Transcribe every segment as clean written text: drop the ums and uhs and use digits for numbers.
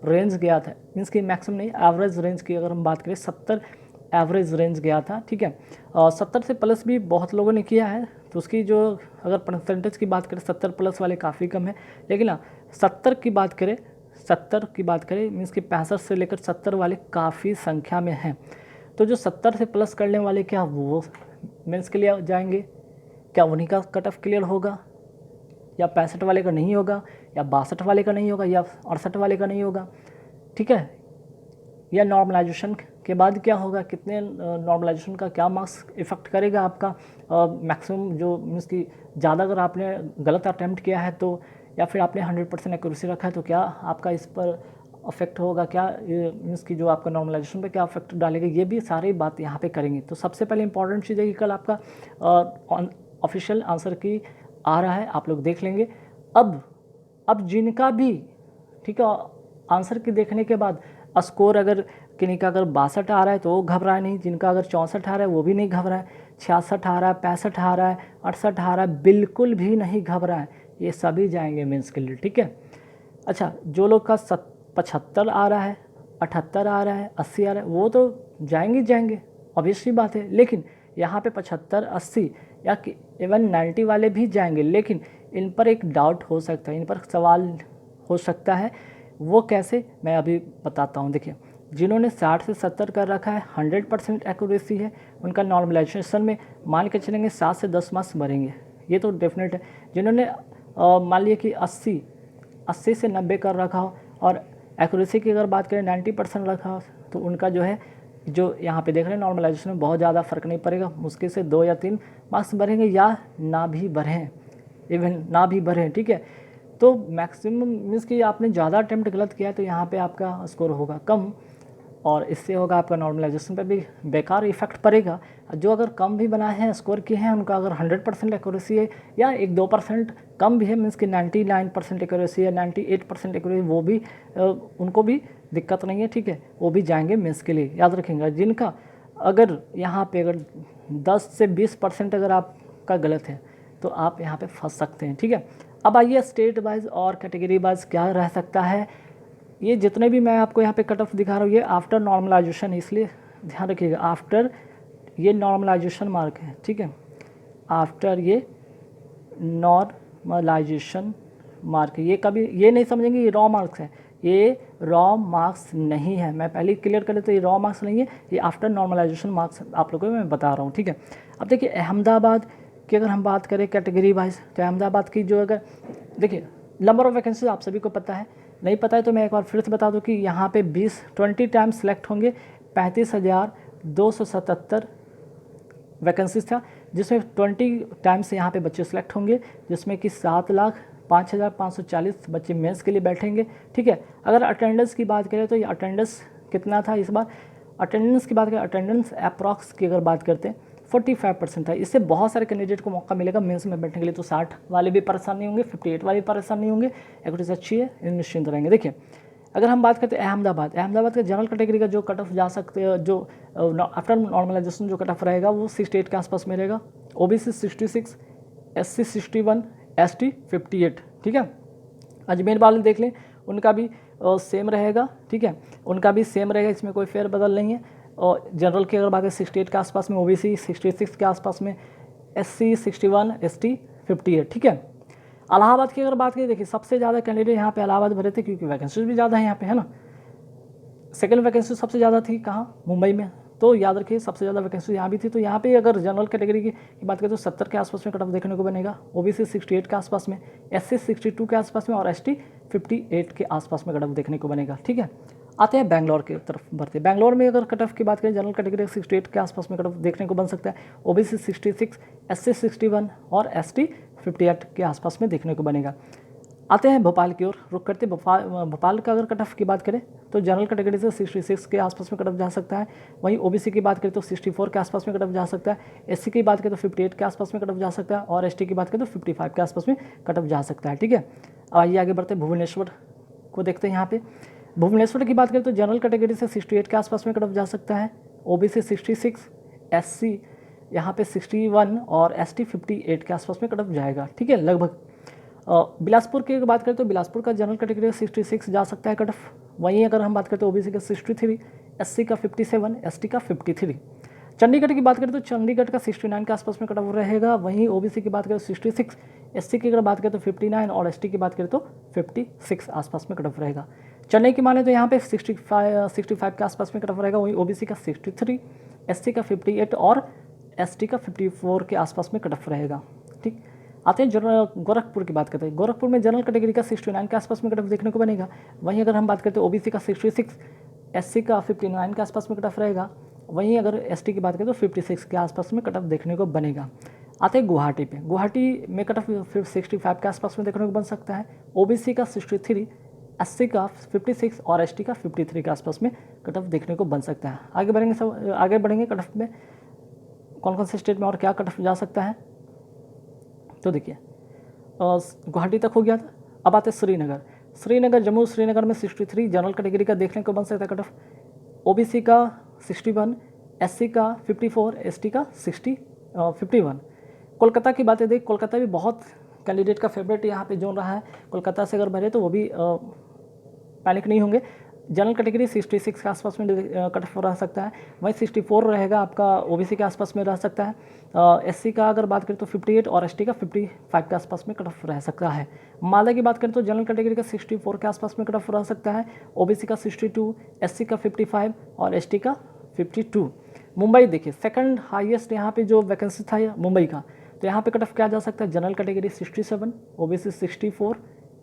Range गया था, means कि मैक्सिमम नहीं, एवरेज रेंज की अगर हम बात करें 70 एवरेज रेंज गया था, ठीक है। 70 से प्लस भी बहुत लोगों ने किया है, तो उसकी जो अगर परसेंटेज की बात करें 70 प्लस वाले काफ़ी कम है, लेकिन हाँ 70 की बात करें, 70 की बात करें मीन्स कि 65 से लेकर 70 वाले काफ़ी संख्या में हैं। तो जो 70 से प्लस करने वाले क्या वो मेंस के लिए जाएंगे, क्या उन्हीं का कट ऑफ क्लियर होगा, या 65 वाले का नहीं होगा, या 62 वाले का नहीं होगा, या 68 वाले का नहीं होगा, ठीक है। या नॉर्मलाइजेशन के बाद क्या होगा, कितने नॉर्मलाइजेशन का क्या मार्क्स इफ़ेक्ट करेगा आपका मैक्सिमम, जो मीन्स कि ज़्यादा अगर आपने गलत अटैम्प्ट किया है तो, या फिर आपने 100% एक्यूरेसी रखा है तो क्या आपका इस पर अफेक्ट होगा, क्या मीन्स कि जो आपका नॉर्मलाइजेशन पे क्या अफेक्ट डालेगा, ये भी सारी बात यहाँ पे करेंगे। तो सबसे पहले इंपॉर्टेंट चीज़ है कि कल आपका ऑफिशियल आंसर की आ रहा है, आप लोग देख लेंगे। अब जिनका भी, ठीक है, आंसर की देखने के बाद स्कोर अगर किन्हीं का अगर 62 आ रहा है तो वो घबराए नहीं, जिनका अगर 64 आ रहा है वो भी नहीं घबराए, 66 आ रहा है, 65 आ रहा है, 68 आ रहा है, बिल्कुल भी नहीं घबराए, ये सभी जाएंगे मेंस के लिए, ठीक है। अच्छा, जो लोग का 75 आ रहा है, 78 आ रहा है, 80 आ रहा है, वो तो जाएंगे, ऑब्वियसली बात है। लेकिन यहाँ पे 75, 80 या इवन 90 वाले भी जाएंगे, लेकिन इन पर एक डाउट हो सकता है, इन पर सवाल हो सकता है। वो कैसे, मैं अभी बताता हूँ। देखिए, जिन्होंने 60 से 70 कर रखा है, 100% एक्यूरेसी है, उनका नॉर्मलाइजेशन में मान के चलेंगे 7 से 10 मार्क्स बढ़ेंगे, ये तो डेफिनेट है। जिन्होंने मान लिया कि 80 से 90 कर रखा हो और एक्यूरेसी की अगर बात करें 90% रखा हो, तो उनका जो है, जो यहाँ पे देख रहे हैं नॉर्मलाइजेशन में बहुत ज़्यादा फ़र्क नहीं पड़ेगा, मुश्किल से 2 या 3 मार्क्स बढ़ेंगे, या ना भी बढ़ें, इवन ना भी बढ़ें, ठीक है। तो मैक्सिमम मीन्स कि आपने ज़्यादा अटैम्प्ट गलत किया है तो यहाँ पे आपका स्कोर होगा कम, और इससे होगा आपका नॉर्मलाइजेशन पे भी बेकार इफेक्ट पड़ेगा। जो अगर कम भी बनाए हैं, स्कोर किए हैं, उनका अगर 100% एक्यूरेसी है, या 1-2% कम भी है, मीन्स कि 99% एक्यूरेसी है, 98% एक्यूरेसी, वो भी उनको भी दिक्कत नहीं है, ठीक है, वो भी जाएंगे मेंस के लिए। याद रखेंगे, जिनका अगर यहाँ पे अगर 10 से 20% अगर आपका गलत है तो आप यहाँ पे फंस सकते हैं, ठीक है। अब आइए स्टेट वाइज और कैटेगरी वाइज क्या रह सकता है। ये जितने भी मैं आपको यहाँ पे कट ऑफ दिखा रहा हूँ, ये आफ्टर नॉर्मलाइजेशन, इसलिए ध्यान रखिएगा, आफ्टर ये नॉर्मलाइजेशन मार्क है, ठीक है, आफ्टर ये नॉर्मलाइजेशन मार्क है। ये कभी ये नहीं समझेंगे ये रॉ मार्क्स है, ये रॉ मार्क्स नहीं है, मैं पहले क्लियर कर लेता हूँ, ये रॉ मार्क्स नहीं है, ये आफ्टर नॉर्मलाइजेशन मार्क्स आप लोगों को मैं बता रहा हूँ, ठीक है। अब देखिए, अहमदाबाद की अगर हम बात करें कैटेगरी वाइज, तो अहमदाबाद की जो, अगर देखिए नंबर ऑफ वैकेंसी आप सभी को पता है, नहीं पता है तो मैं एक बार फिर से बता दूं कि यहाँ पे 20 टाइम सेलेक्ट होंगे, 35,277 वैकेंसीज था, जिसमें 20 टाइम्स यहाँ पे बच्चे सेलेक्ट होंगे, जिसमें कि 7,05,540 बच्चे मेंस के लिए बैठेंगे, ठीक है। अगर अटेंडेंस की बात करें तो ये अटेंडेंस कितना था इस बार, अटेंडेंस की बात करें, अटेंडेंस अप्रॉक्स की अगर बात करते हैं 45% था। इससे बहुत सारे कैंडिडेट को मौका मिलेगा मेंस में बैठने के लिए, तो 60 वाले भी परेशान नहीं होंगे, 58 वाले भी परेशान नहीं होंगे, एक्यूरेसी अच्छी है, निश्चिंत रहेंगे। देखिए, अगर हम बात करते हैं अहमदाबाद का जनरल कैटेगरी का जो कट ऑफ जा सकते हैं, जो आफ्टर नॉर्मलाइजेशन जो कट ऑफ रहेगा वो 68 के आसपास में रहेगा, ओबीसी 66, एससी 61, एसटी 58, ठीक है। अजमेर वाले देख लें, उनका भी सेम रहेगा, ठीक है, उनका भी सेम रहेगा, इसमें कोई फेर बदल नहीं है। और जनरल की अगर बात करें 68 के आसपास में, ओबीसी 66 के आसपास में, एससी 61, एसटी 58, ठीक है। इलाहाबाद की अगर बात करें, देखिए सबसे ज़्यादा कैंडिडेट यहाँ पे इलाहाबाद भरे थे, क्योंकि वैकेंसीज भी ज़्यादा है यहाँ पे, है ना। सेकंड वैकेंसी सबसे ज़्यादा थी कहाँ, मुंबई में, तो याद रखिए सबसे ज़्यादा वैकेंसी यहाँ भी थी। तो यहाँ पे अगर जनरल कैटेगरी की बात करें तो 70 के आसपास में कट ऑफ देखने को बनेगा, ओबीसी 68 के आसपास में, एससी 62 के आसपास में, और एसटी 58 के आसपास में कट ऑफ देखने को बनेगा, ठीक है। आते हैं बेंगलोर की तरफ बढ़ते हैं। बेंगलोर में अगर कट ऑफ की बात करें, जनरल कैटेगरी 68 के आसपास में कट ऑफ देखने को बन सकता है, ओबीसी 66, एससी 61 और एसटी 58 के आसपास में देखने को बनेगा। आते हैं भोपाल की ओर, रुक करते भोपाल का अगर कट ऑफ की बात करें तो जनरल कैटेगरी से 66 के आसपास में कट ऑफ जा सकता है, वहीं ओबीसी की बात करें तो 64 के आसपास में कट ऑफ जा सकता है, एससी की बात करें तो 58 के आसपास में कट ऑफ जा सकता है, और एसटी की बात करें तो 55 के आसपास में कट ऑफ जा सकता है, ठीक है। अब आइए आगे बढ़ते हैं, भुवनेश्वर को देखते हैं। यहाँ पे भुवनेश्वर की बात करें तो जनरल कैटेगरी से 68 के आसपास में कट ऑफ जा सकता है, ओबीसी 66, एससी यहाँ पे 61 और एसटी 58 के आसपास में कट ऑफ जाएगा, ठीक है, लगभग। बिलासपुर की बात करें तो बिलासपुर का जनरल कैटेगरी 66 जा सकता है कट ऑफ, वहीं अगर हम बात करते हैं ओबीसी का 63, एससी का 57, एसटी का 53। चंडीगढ़ की बात करें तो चंडीगढ़ का 69 के आसपास में कट ऑफ रहेगा। वहीं ओबीसी की बात करें तो 66, एससी की अगर बात करें तो 59 और एसटी की बात करें तो 56 आसपास में कट ऑफ रहेगा। चेन्नई की माने तो यहाँ पे 65 के आसपास में कट ऑफ रहेगा। वहीं ओबीसी का 63, एससी का 58 और एसटी का 54 के आसपास में कट ऑफ रहेगा। ठीक, आते हैं गोरखपुर की बात करते हैं। गोरखपुर में जनरल कैटेगरी का 69 के आसपास में कट ऑफ देखने को बनेगा। वहीं अगर हम बात करते हैं ओबीसी का 66, एससी का 59 के आसपास में कट ऑफ रहेगा। वहीं अगर एसटी की बात करें तो 56 के आसपास में कट ऑफ देखने को बनेगा। आते हैं गुवाहाटी पे। गुवाहाटी में कट ऑफ 65 के आसपास में देखने को बन सकता है। ओबीसी का 63, एससी का 56 और एसटी का 53 के आसपास में कट ऑफ देखने को बन सकता है। आगे बढ़ेंगे कट ऑफ में कौन कौन से स्टेट में और क्या कट ऑफ जा सकता है। तो देखिए गुवाहाटी तक हो गया था। अब आते श्रीनगर जम्मू श्रीनगर में 63 जनरल कैटेगरी का देखने को बन सकता है कट ऑफ। ओबीसी का 61, एससी का 54, एसटी का 51। कोलकाता की बातें देख, कोलकाता भी बहुत कैंडिडेट का फेवरेट यहाँ पे जोन रहा है। कोलकाता से अगर भरे तो वो भी पैनिक नहीं होंगे। जनरल कैटेगरी 66 के आसपास में कट ऑफ रह सकता है। वहीं 64 रहेगा आपका ओबीसी के आसपास में रह सकता है। एससी का अगर बात करें तो 58 और एसटी का 55 के आसपास में कट ऑफ रह सकता है। मालदा की बात करें तो जनरल कैटेगरी का 64 के आसपास में कट ऑफ रह सकता है। ओबीसी का 62, एससी का 55 और एसटी का 52। मुंबई देखिए सेकंड हाईएस्ट यहाँ पे जो वैकेंसी था मुंबई का, तो यहाँ पे कट ऑफ किया जा सकता है। जनरल कैटेगरी 67, ओबीसी 64,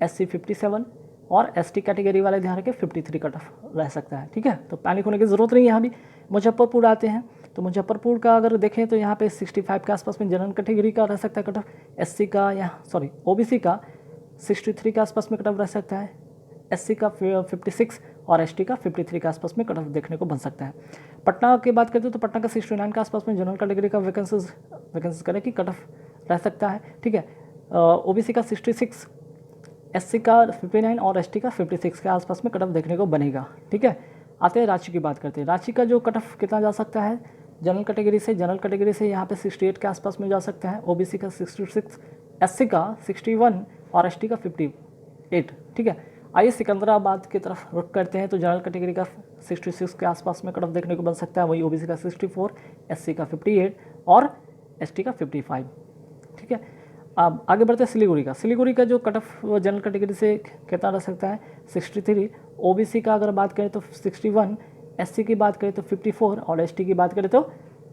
एससी 57 और एसटी कैटेगरी वाले ध्यान रखें 53 कट ऑफ रह सकता है। ठीक है, तो पैनिक होने की ज़रूरत नहीं है। यहाँ भी मुजफ्फरपुर आते हैं तो मुजफ्फरपुर का अगर देखें तो यहाँ पे 65 के आसपास में जनरल कैटेगरी का रह सकता है कट ऑफ। एससी का ओबीसी का 63 के आसपास में कट ऑफ रह सकता है। एससी का 56 और एसटी का 53 के आसपास में कट ऑफ देखने को बन सकता है। पटना की बात करते हैं तो पटना का 69 के आसपास में जनरल कैटेगरी का वैकेंसीज करें कि कट ऑफ रह सकता है। ठीक है, ओबीसी का 66, एससी का 59 और एसटी का 56 के आसपास में कट ऑफ देखने को बनेगा। ठीक है, आते हैं रांची की बात करते हैं। रांची का जो कट ऑफ कितना जा सकता है जनरल कैटेगरी से यहाँ पे 68 के आसपास में जा सकता है। ओबीसी का 66, एससी का 61 और एसटी का 58। ठीक है, आइए सिकंदराबाद की तरफ रुख करते हैं तो जनरल कैटेगरी का 66 के आसपास में कट ऑफ देखने को बन सकता है। वही ओबीसी का 64, एससी का 58 और एसटी का 55। ठीक है, अब आगे बढ़ते हैं सिलीगुड़ी का जो कट ऑफ जनरल कैटेगरी से कितना रह सकता है 63, ओबीसी का अगर बात करें तो 61, एससी की बात करें तो 54 और एसटी की बात करें तो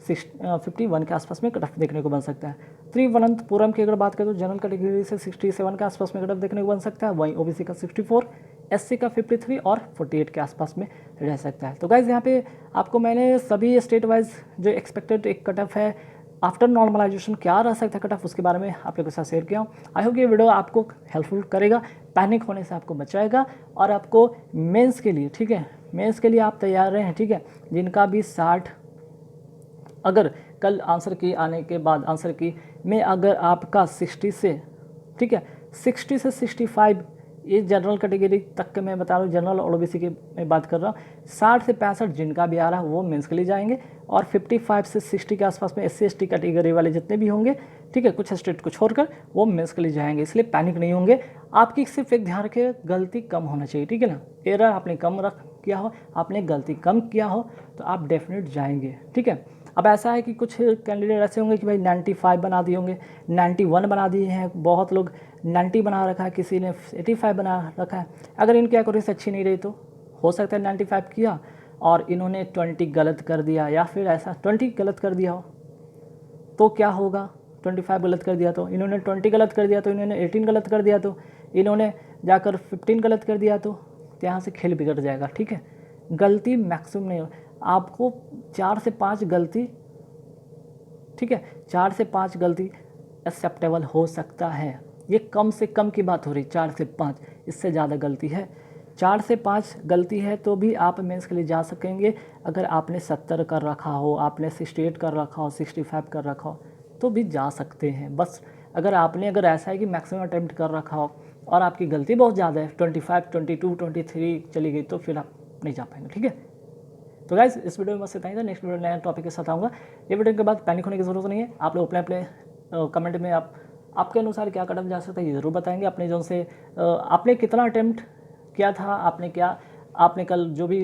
51 के आसपास में कट ऑफ देखने को बन सकता है। तिरुवनंतपुरम की अगर बात करें तो जनरल कैटेगरी से 67 के आसपास में कट ऑफ देखने को बन सकता है। वहीं ओबीसी का 64, एससी का 53 और 48 के आसपास में रह सकता है। तो गाइज़ यहाँ पे आपको मैंने सभी स्टेट वाइज जो एक्सपेक्टेड एक कट ऑफ है आफ्टर नॉर्मलाइजेशन क्या रह सकता है कट ऑफ, उसके बारे में आप लोगों के साथ शेयर किया हूँ। आई होप ये वीडियो आपको हेल्पफुल करेगा, पैनिक होने से आपको बचाएगा और आपको मेंस के लिए, ठीक है, मेंस के लिए आप तैयार रहें। ठीक है, जिनका भी 60 अगर कल आंसर की आने के बाद आंसर की में अगर आपका 60 से, ठीक है, 60 से 65 ये जनरल कैटेगरी तक के मैं बता रहा हूँ, जनरल और ओबीसी की मैं बात कर रहा हूँ। 60 से 65 जिनका भी आ रहा है वो मेंस के लिए जाएंगे और 55 से 60 के आसपास में एससी एसटी कैटेगरी वाले जितने भी होंगे, ठीक है, कुछ स्टेट को छोड़कर वो मेंस के लिए जाएंगे। इसलिए पैनिक नहीं होंगे। आपकी सिर्फ एक ध्यान रखिए, गलती कम होना चाहिए। ठीक है ना, एरर आपने कम किया हो, आपने गलती कम किया हो तो आप डेफिनेट जाएंगे। ठीक है, अब ऐसा है कि कुछ कैंडिडेट ऐसे होंगे कि भाई 95 बना दिए होंगे, 91 बना दिए हैं, बहुत लोग 90 बना रखा है, किसी ने 85 बना रखा है। अगर इनकी एक्यूरेसी अच्छी नहीं रही तो हो सकता है 95 किया और इन्होंने 20 गलत कर दिया, या फिर ऐसा 20 गलत कर दिया हो तो क्या होगा, 25 गलत कर दिया तो इन्होंने 20 गलत कर दिया, तो इन्होंने 18 गलत कर दिया, तो इन्होंने जाकर 15 गलत कर दिया, तो यहाँ से खेल बिगड़ जाएगा। ठीक है, गलती मैक्सिमम नहीं हो, आपको 4 से 5 गलती, ठीक है, 4 से 5 गलती एक्सेप्टेबल हो सकता है। ये कम से कम की बात हो रही, 4 से 5, इससे ज़्यादा गलती है। 4 से 5 गलती है तो भी आप मेंस के लिए जा सकेंगे। अगर आपने 70 कर रखा हो, आपने 68 कर रखा हो, 65 कर रखा हो तो भी जा सकते हैं। बस अगर ऐसा है कि मैक्सिमम अटेम्प्ट कर रखा हो और आपकी गलती बहुत ज़्यादा है, 25, 22, 23 चली गई, तो फिर आप नहीं जा पाएंगे। ठीक है, तो गाइज इस वीडियो में बस इतना ही था। नेक्स्ट वीडियो नया टॉपिक के साथ आऊँगा। ये वीडियो के बाद पैनिक होने की ज़रूरत नहीं है। आप लोग अपने कमेंट में आपके अनुसार क्या कदम जा सकता है ये ज़रूर बताएंगे। अपने जो से आपने कितना अटेम्प्ट किया था, आपने क्या आपने कल जो भी